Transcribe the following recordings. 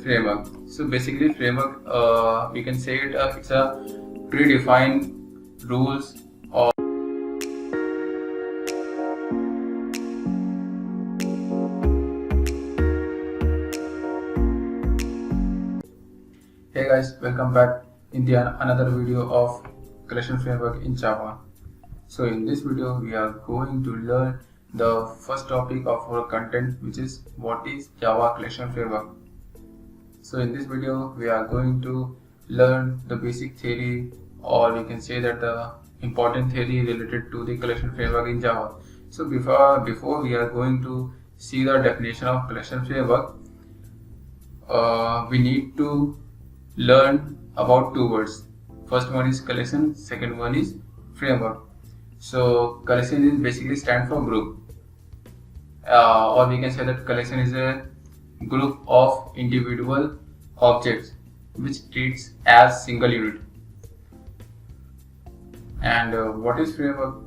framework. So basically framework, we can say it's a predefined rules or Hey guys, welcome back in the another video of collection framework in Java. So in this video we are going to learn the first topic of our content, which is what is Java collection framework. So in this video we are going to learn the basic theory, or we can say that the important theory related to the collection framework in Java. So before we are going to see the definition of collection framework, we need to learn about two words. First one is collection, second one is framework. So collection is basically stand for group, or we can say that collection is a group of individual objects which treats as single unit. And what is framework?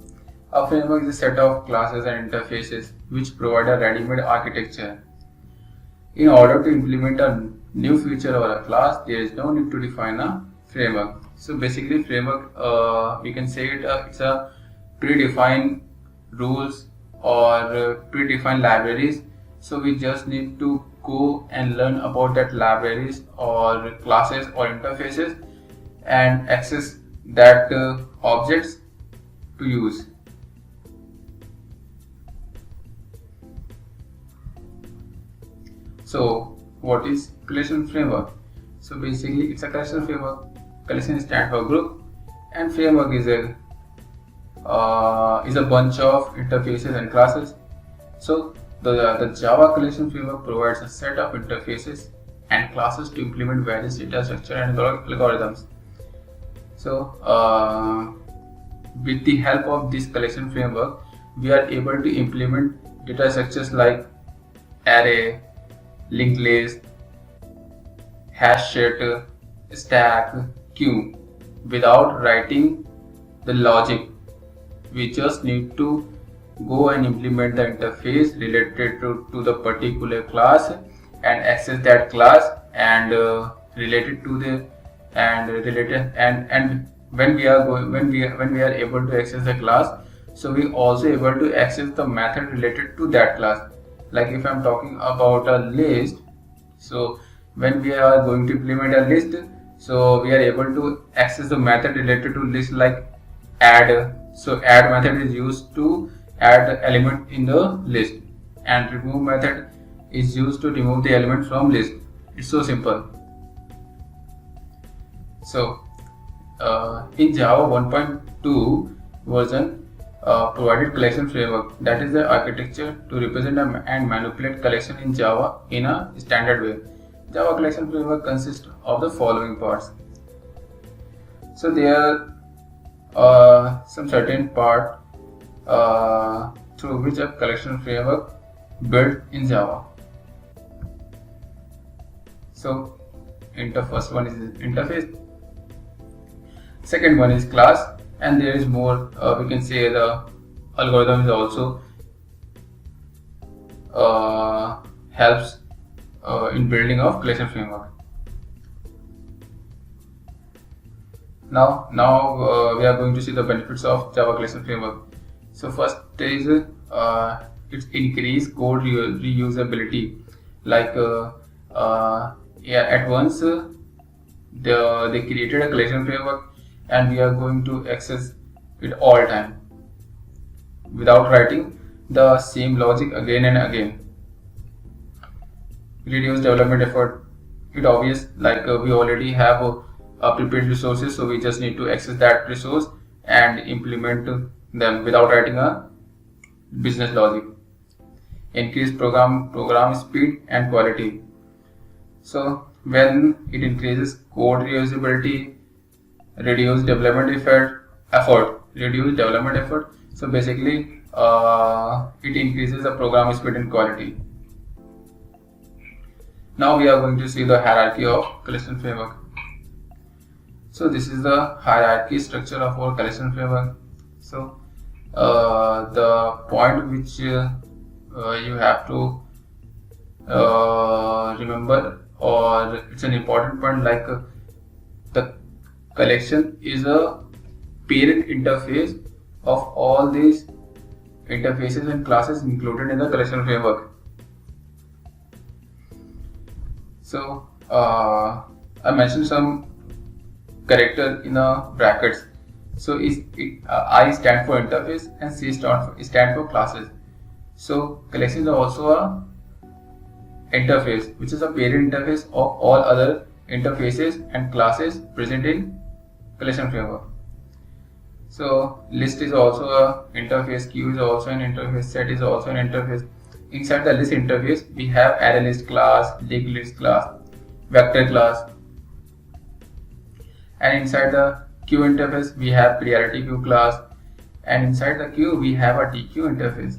A framework is a set of classes and interfaces which provide a ready-made architecture. In order to implement a new feature or a class, there is no need to define a framework. So basically framework, we can say it's a predefined rules or predefined libraries. So we just need to go and learn about that libraries or classes or interfaces and access that objects to use. So what is collection framework? So basically it's a collection framework. Collection stands for group, and framework is a bunch of interfaces and classes. So the Java collection framework provides a set of interfaces and classes to implement various data structure and algorithms. So with the help of this collection framework, we are able to implement data structures like array, linked list, hash set, stack, queue without writing the logic. We just need to go and implement the interface related to the particular class and access that class and related to the and when we are able to access the class, so we also able to access the method related to that class. Like if I am talking about a list, so when we are going to implement a list, so we are able to access the method related to list like add. So add method is used to add element in the list, and remove method is used to remove the element from list. It's so simple. So in Java 1.2 version provided collection framework, that is the architecture to represent and manipulate collection in Java in a standard way. Java collection framework consists of the following parts. So there are some certain part through which a collection framework built in Java. So first one is interface, second one is class, and there is more, we can say the algorithm is also helps in building of collection framework. Now we are going to see the benefits of Java collection framework. So first is its increased code reusability. Like at once they created a collection framework, and we are going to access it all time without writing the same logic again and again. Reduce development effort. It obvious, like we already have prepared resources, so we just need to access that resource and implement them without writing a business logic. Increase program speed and quality. So when it increases code reusability, reduce development effort. So basically it increases the program speed and quality. Now we are going to see the hierarchy of collection framework. So this is the hierarchy structure of our collection framework. So the point which you have to remember or it's an important point, like the collection is a parent interface of all these interfaces and classes included in the collection framework. So I mentioned some character in brackets. So I stand for interface and C stand for classes. So collections are also a interface, which is a parent interface of all other interfaces and classes present in collection framework. So list is also a interface, queue is also an interface, set is also an interface. Inside the list interface, we have array list class, linked list class, vector class, and inside the queue interface we have priority queue class, and inside the queue we have a DQ interface,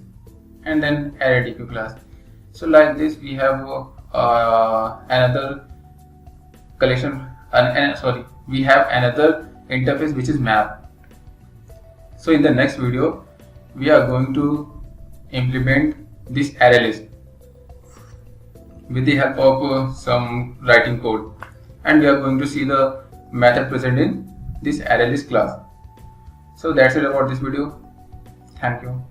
and then array DQ class. So like this we have another collection, we have another interface which is map. So in the next video we are going to implement this array list with the help of some writing code, and we are going to see the method present in this array list class. So that's it about this video. Thank you.